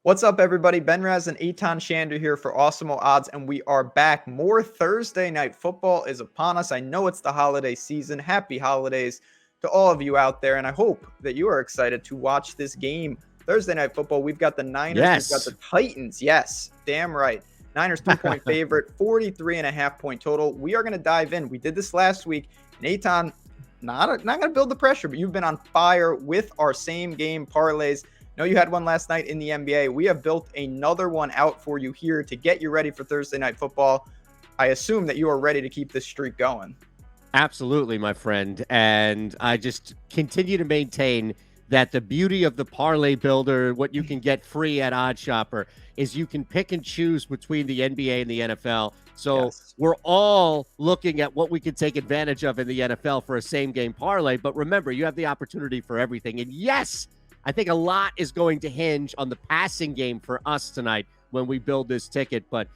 What's up, everybody? Ben Raz and Eytan Shander here for Awesemo Odds, and we are back. More Thursday night football is upon us. I know it's the holiday season. Happy holidays to all of you out there, and I hope that you are excited to watch this game. Thursday night football, we've got the Niners, we've got the Titans. Yes, damn right. Niners 2-point favorite, 43.5-point total. We are going to dive in. We did this last week, and Eytan, not going to build the pressure, but you've been on fire with our same game parlays. No, you had one last night in the NBA. We have built another one out for you here to get you ready for Thursday night football. I assume that you are ready to keep this streak going. Absolutely, my friend. And I just continue to maintain that the beauty of the parlay builder, what you can get free at OddsShopper, is you can pick and choose between the NBA and the NFL. So we're all looking at what we can take advantage of in the NFL for a same game parlay. But remember, you have the opportunity for everything. And yes, I think a lot is going to hinge on the passing game for us tonight when we build this ticket. But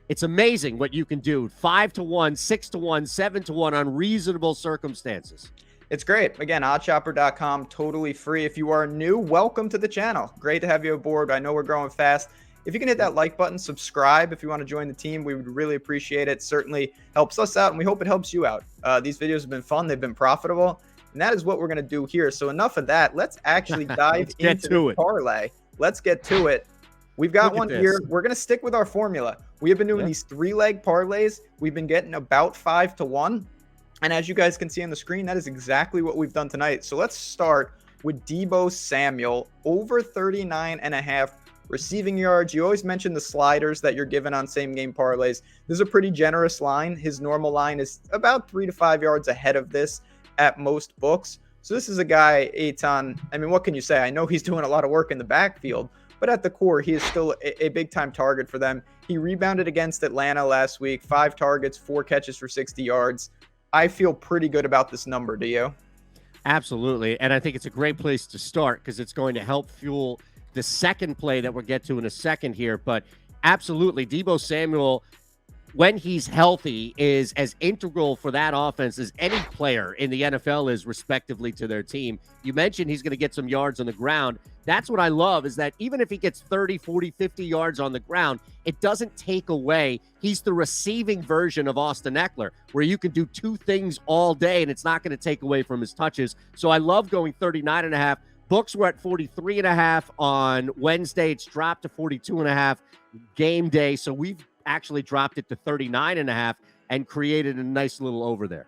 it's amazing what you can do. 5-1, 6-1, 7-1 on reasonable circumstances. It's great. Again, oddshopper.com, totally free. If you are new, welcome to the channel. Great to have you aboard. I know we're growing fast. If you can hit that like button, subscribe if you want to join the team. We would really appreciate it. Certainly helps us out, and we hope it helps you out. These videos have been fun. They've been profitable. And that is what we're going to do here. So enough of that. Let's actually dive into the parlay. Let's get to it. We've got one here. We're going to stick with our formula. We have been doing these 3-leg parlays. We've been getting about 5-1. And as you guys can see on the screen, that is exactly what we've done tonight. So let's start with Deebo Samuel, over 39.5 receiving yards. You always mention the sliders that you're given on same game parlays. This is a pretty generous line. His normal line is about 3 to 5 yards ahead of this at most books. So this is a guy, Eytan, I mean, what can you say? I know he's doing a lot of work in the backfield, but at the core, he is still a big-time target for them. He rebounded against Atlanta last week, 5 targets, 4 catches for 60 yards. I feel pretty good about this number. Do you? Absolutely, and I think it's a great place to start because it's going to help fuel the second play that we'll get to in a second here. But absolutely, Deebo Samuel, when he's healthy, is as integral for that offense as any player in the NFL is, respectively, to their team. You mentioned he's going to get some yards on the ground. That's what I love, is that even if he gets 30, 40, 50 yards on the ground, it doesn't take away. He's the receiving version of Austin Eckler, where you can do 2 things all day, and it's not going to take away from his touches. So I love going 39.5. Books were at 43.5 on Wednesday. It's dropped to 42.5 game day. So we've actually dropped it to 39.5 and created a nice little over there.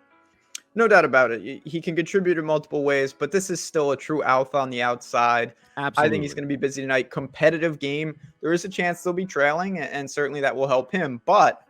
No doubt about it. He can contribute in multiple ways, but this is still a true alpha on the outside. Absolutely. I think he's going to be busy tonight. Competitive game. There is a chance they'll be trailing, and certainly that will help him. But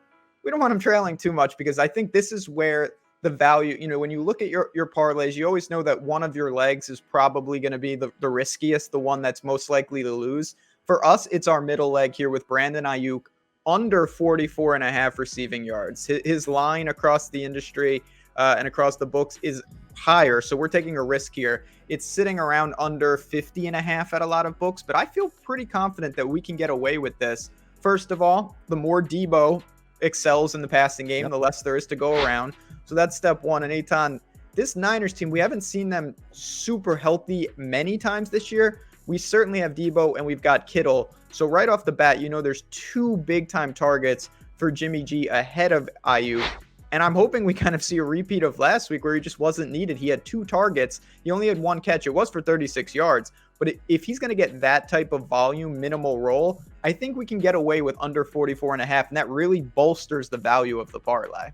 we don't want him trailing too much, because I think this is where the value, when you look at your parlays, you always know that one of your legs is probably going to be the riskiest, the one that's most likely to lose. For us, it's our middle leg here with Brandon Aiyuk, under 44.5 receiving yards. His line across the industry and across the books is higher, so we're taking a risk here. It's sitting around under 50.5 at a lot of books, but I feel pretty confident that we can get away with this. First of all, the more Deebo excels in the passing game, the less there is to go around. So that's step one. And Eytan, this Niners team, we haven't seen them super healthy many times this year. We certainly have Deebo and we've got Kittle. So right off the bat, there's 2 big-time targets for Jimmy G ahead of Aiyuk. And I'm hoping we kind of see a repeat of last week where he just wasn't needed. He had 2 targets. He only had 1 catch. It was for 36 yards. But if he's going to get that type of volume, minimal role, I think we can get away with under 44.5. And that really bolsters the value of the parlay.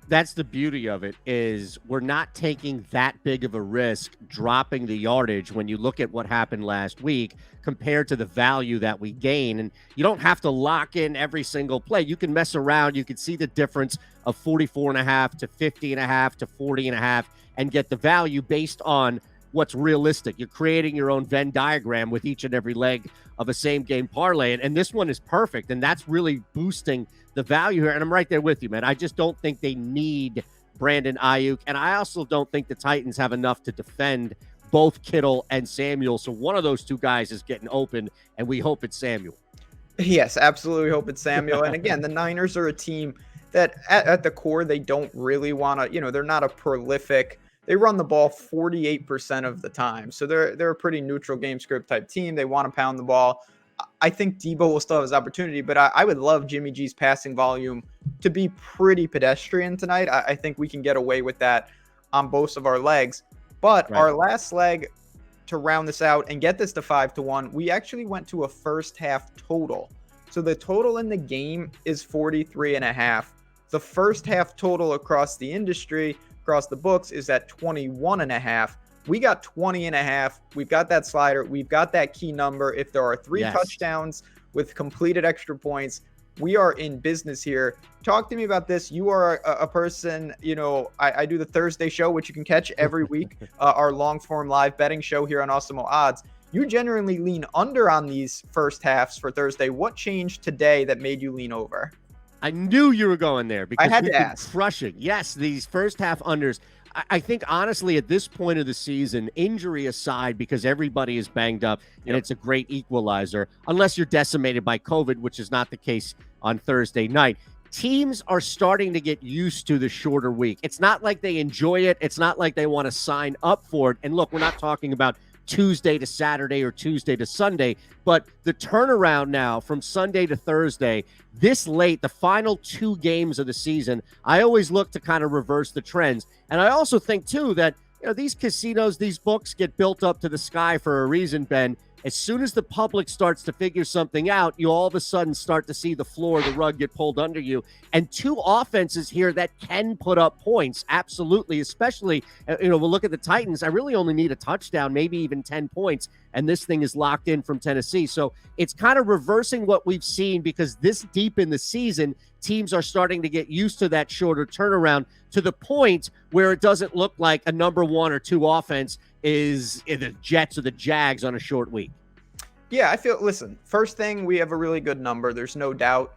That's the beauty of it, is we're not taking that big of a risk dropping the yardage when you look at what happened last week compared to the value that we gain. And you don't have to lock in every single play. You can mess around. You can see the difference of 44.5 to 50.5 to 40.5 and get the value based on what's realistic. You're creating your own Venn diagram with each and every leg of a same game parlay. And this one is perfect. And that's really boosting the value here. And I'm right there with you, man. I just don't think they need Brandon Aiyuk. And I also don't think the Titans have enough to defend both Kittle and Samuel. So one of those 2 guys is getting open, and we hope it's Samuel. Yes, absolutely hope it's Samuel. And again, the Niners are a team that at the core, they don't really want to, they're not a prolific. They run the ball 48% of the time. So they're a pretty neutral game script type team. They want to pound the ball. I think Deebo will still have his opportunity, but I would love Jimmy G's passing volume to be pretty pedestrian tonight. I think we can get away with that on both of our legs. But Right. our last leg to round this out and get this to 5-1, we actually went to a first half total. So the total in the game is 43.5. The first half total across the industry, across the books, is at 21.5. We got 20.5. We've got that slider. We've got that key number. If there are 3 touchdowns with completed extra points, we are in business here. Talk to me about this. You are a person, I do the Thursday show, which you can catch every week, our long form live betting show here on Awesemo Odds. You generally lean under on these first halves for Thursday. What changed today that made you lean over? I knew you were going there because I had we've to been ask. crushing. Yes, these first half unders. I think, honestly, at this point of the season, injury aside, because everybody is banged up, and it's a great equalizer, unless you're decimated by COVID, which is not the case on Thursday night. Teams are starting to get used to the shorter week. It's not like they enjoy it. It's not like they want to sign up for it. And look, we're not talking about Tuesday to Saturday or Tuesday to Sunday, but the turnaround now from Sunday to Thursday, this late, the final 2 games of the season, I always look to kind of reverse the trends. And I also think, too, that these casinos, these books get built up to the sky for a reason, Ben. As soon as the public starts to figure something out, you all of a sudden start to see the floor, the rug get pulled under you. And 2 offenses here that can put up points, absolutely, especially, we'll look at the Titans. I really only need a touchdown, maybe even 10 points, and this thing is locked in from Tennessee. So it's kind of reversing what we've seen because this deep in the season, teams are starting to get used to that shorter turnaround to the point where it doesn't look like a number 1 or 2 offense is in the Jets or the Jags on a short week. Yeah, listen, first thing, we have a really good number. There's no doubt.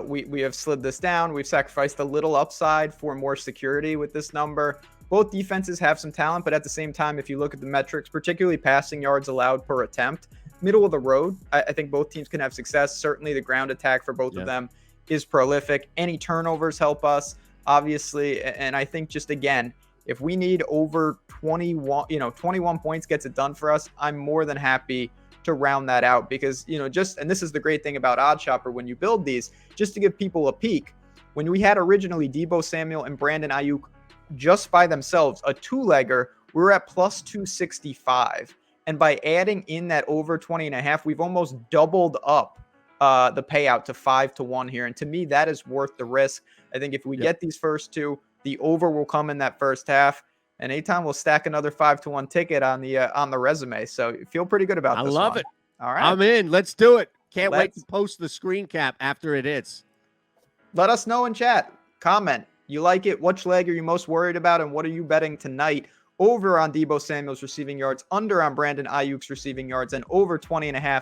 We have slid this down. We've sacrificed a little upside for more security with this number. Both defenses have some talent, but at the same time, if you look at the metrics, particularly passing yards allowed per attempt, middle of the road, I think both teams can have success. Certainly the ground attack for both of them is prolific. Any turnovers help us, obviously. And I think just, again, if we need over 21 points gets it done for us, I'm more than happy to round that out because, and this is the great thing about Odd Shopper when you build these, just to give people a peek, when we had originally Deebo Samuel and Brandon Aiyuk just by themselves, a 2-legger, we were at plus 265. And by adding in that over 20.5, we've almost doubled up the payout to 5-1 here. And to me, that is worth the risk. I think if we get these first 2, the over will come in that first half, and Eytan will stack another 5-1 ticket on the resume. So you feel pretty good about this. I love it. All right, I'm in. Let's do it. Can't wait to post the screen cap after it hits. Let us know in chat. Comment. You like it? Which leg are you most worried about, and what are you betting tonight? Over on Deebo Samuel's receiving yards, under on Brandon Ayuk's receiving yards, and over 20.5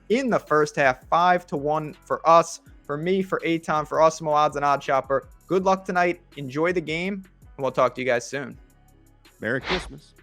in the first half. 5-1 for us, for me, for Eytan, for Awesemo Odds and Odd Shopper. Good luck tonight. Enjoy the game, and we'll talk to you guys soon. Merry Christmas.